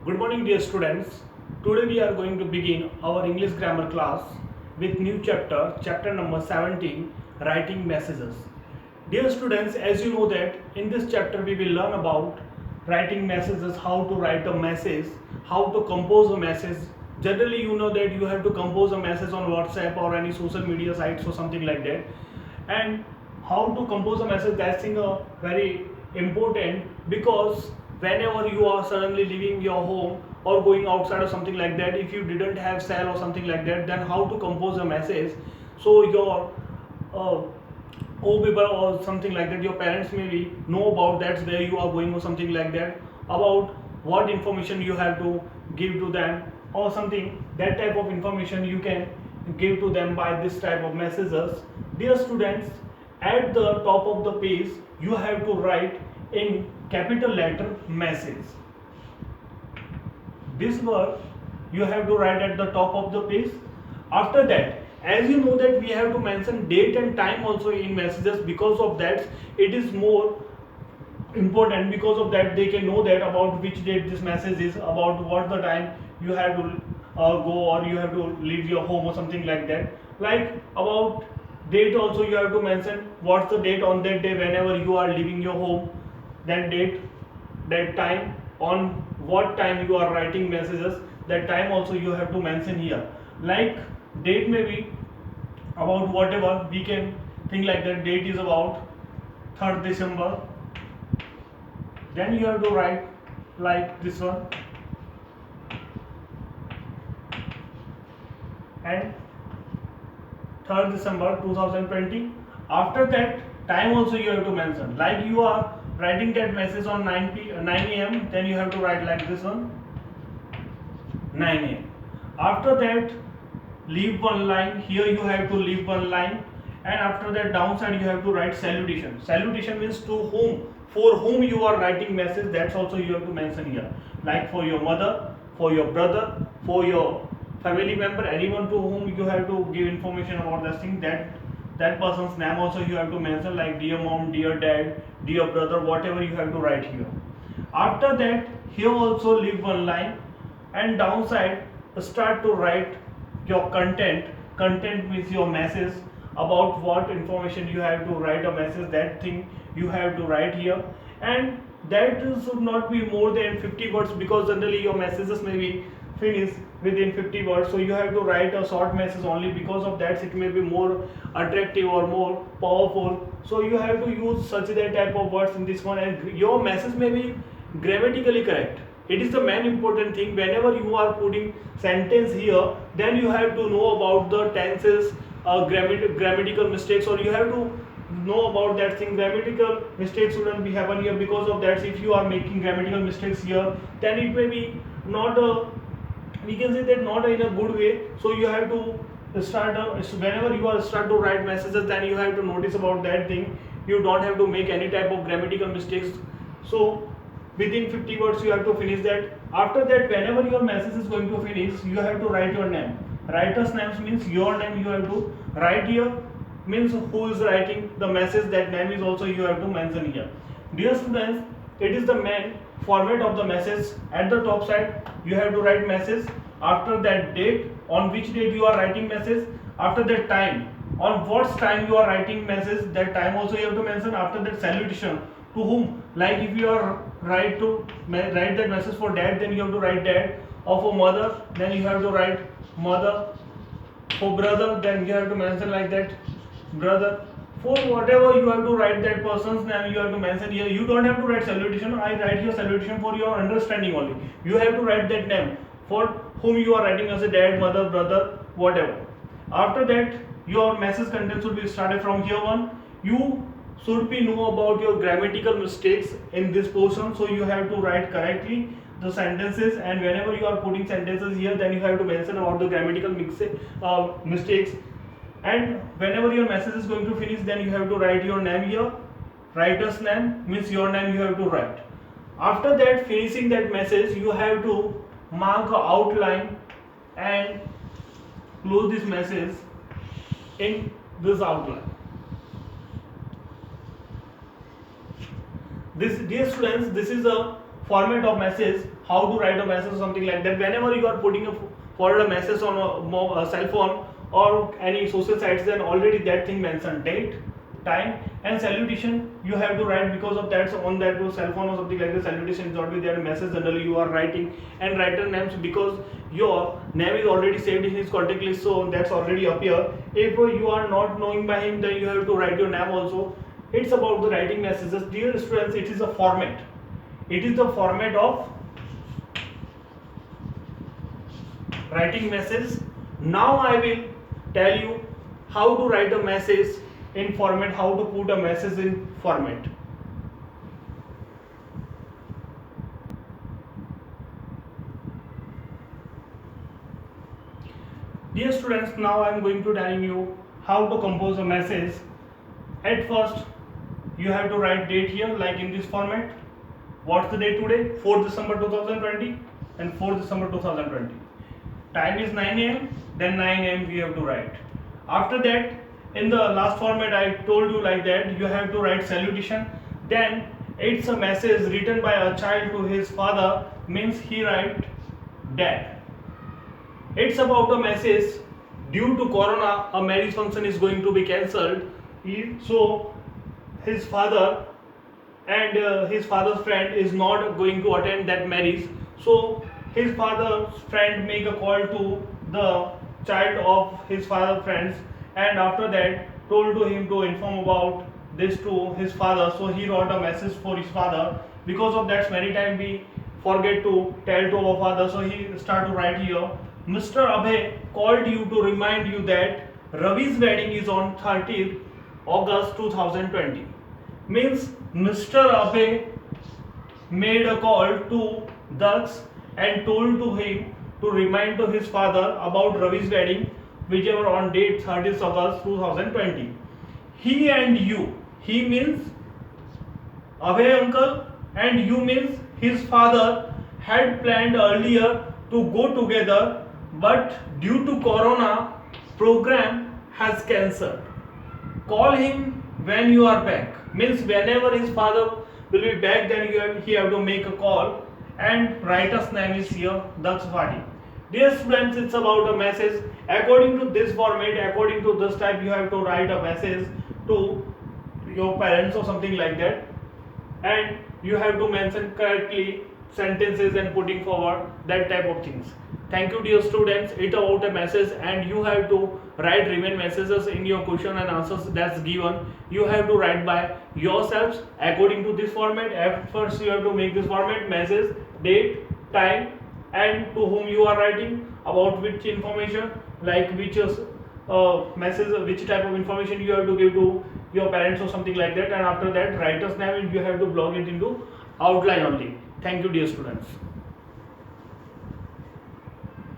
Good morning, dear students. Today we are going to begin our English grammar class with new chapter number 17, writing messages. Dear students, as you know that in this chapter we will learn about writing messages, how to write a message, how to compose a message. Generally, you know that you have to compose a message on WhatsApp or any social media sites or something like that. And how to compose a message, that's thing very important, because whenever you are suddenly leaving your home or going outside or something like that, if you didn't have cell or something like that, then how to compose a message so your uh, old people or something like that, your parents maybe know about that's where you are going or something like that, about what information you have to give to them or something, that type of information you can give to them by this type of messages. Dear students, at the top of the page you have to write in capital letter message. This word you have to write at the top of the page. After that, as you know that we have to mention date and time also in messages, because of that it is more important, because of that they can know that about which date this message is, about what the time you have to go or you have to leave your home or something like that. Like about date also you have to mention what's the date on that day whenever you are leaving your home, that date, that time, on what time you are writing messages, that time also you have to mention here. Like date may be about whatever, we can think like that date is about 3rd December, then you have to write like this one, and 3rd December 2020. After that time also you have to mention, like you are writing that message on 9 a.m, then you have to write like this one, 9 a.m. After that leave one line, here you have to leave one line, and after that downside you have to write salutation. Salutation means to whom, for whom you are writing message, that's also you have to mention here, like for your mother, for your brother, for your family member, anyone to whom you have to give information about this thing, that person's name also you have to mention, like dear mom, dear dad, dear brother, whatever you have to write here. After that here also leave one line, and downside start to write your content. Content means your message, about what information you have to write a message, that thing you have to write here. And that should not be more than 50 words, because generally your messages may be finished within 50 words, so you have to write a short message only, because of that it may be more attractive or more powerful, so you have to use such that type of words in this one, and your message may be grammatically correct. It is the main important thing. Whenever you are putting sentence here, then you have to know about the tenses, grammatical mistakes, or you have to know about that thing. Grammatical mistakes shouldn't be happen here, because of that if you are making grammatical mistakes here, then it may be not a, we can say that not in a good way. So you have to start whenever you are start to write messages, then you have to notice about that thing. You don't have to make any type of grammatical mistakes. So within 50 words you have to finish that. After that, whenever your message is going to finish, you have to write your name. Writer's name means your name you have to write here, means who is writing the message, that name is also you have to mention here. Dear students, it is the main format of the message. At the top side you have to write message, after that date, on which date you are writing message, after that time, on what time you are writing message, that time also you have to mention. After that salutation, to whom, like if you are write that message for dad, then you have to write dad, or for mother, then you have to write mother, for brother, then you have to mention like that brother, for whatever you have to write that person's name you have to mention here. You don't have to write salutation, I write here salutation for your understanding only. You have to write that name for whom you are writing as a dad, mother, brother, whatever. After that your message content should be started from here on. You should be know about your grammatical mistakes in this portion, so you have to write correctly the sentences, and whenever you are putting sentences here, then you have to mention about the grammatical mistakes. And whenever your message is going to finish, then you have to write your name here. Writer's name means your name you have to write. After that, finishing that message, you have to mark a outline and close this message in this outline. This, dear students, this is a format of message, how to write a message or something like that. Whenever you are putting forward a message on a cell phone or any social sites, then already that thing mentioned date, time and salutation you have to write, because of that on that cell phone or something like that, salutation is not be there, message generally you are writing, and writer names, because your name is already saved in his contact list, so that's already appear. If you are not knowing by him, then you have to write your name also. It's about the writing messages. Dear students, it is a format. It is the format of writing message. Now I will tell you how to write a message in format, how to put a message in format. Dear students, now I am going to telling you how to compose a message. At first, you have to write date here, like in this format. What's the date today? 4th December 2020 and 4th December 2020. Time is 9 am, then 9 am we have to write. After that, in the last format I told you like that, you have to write salutation. Then it's a message written by a child to his father, means he write dad. It's about a message, due to corona a marriage function is going to be cancelled, so his father and his father's friend is not going to attend that marriage, so his father's friend make a call to the child of his father's friends, and after that told to him to inform about this to his father, so he wrote a message for his father. Because of that many times we forget to tell to our father, so he start to write here, Mr. Abhay called you to remind you that Ravi's wedding is on 30th August 2020. Means Mr. Abhay made a call to Daksh and told to him to remind to his father about Ravi's wedding, whichever on date 30th August 2020. He and you, he means Abhay uncle, and you means his father, had planned earlier to go together, but due to corona program has cancelled. Call him when you are back. Means whenever his father will be back, then he have to make a call, and writer's name is here Daksh Vadi. Dear students, it's about a message. According to this format, according to this type, you have to write a message to your parents or something like that, and you have to mention correctly sentences and putting forward that type of things. Thank you, dear students. It's about a message, and you have to write remain messages in your question and answers that's given. You have to write by yourselves according to this format. At first, you have to make this format: message, date, time, and to whom you are writing, about which information, like which message, which type of information you have to give to your parents or something like that. And after that, writer's name, you have to block it into outline only. Thank you, dear students.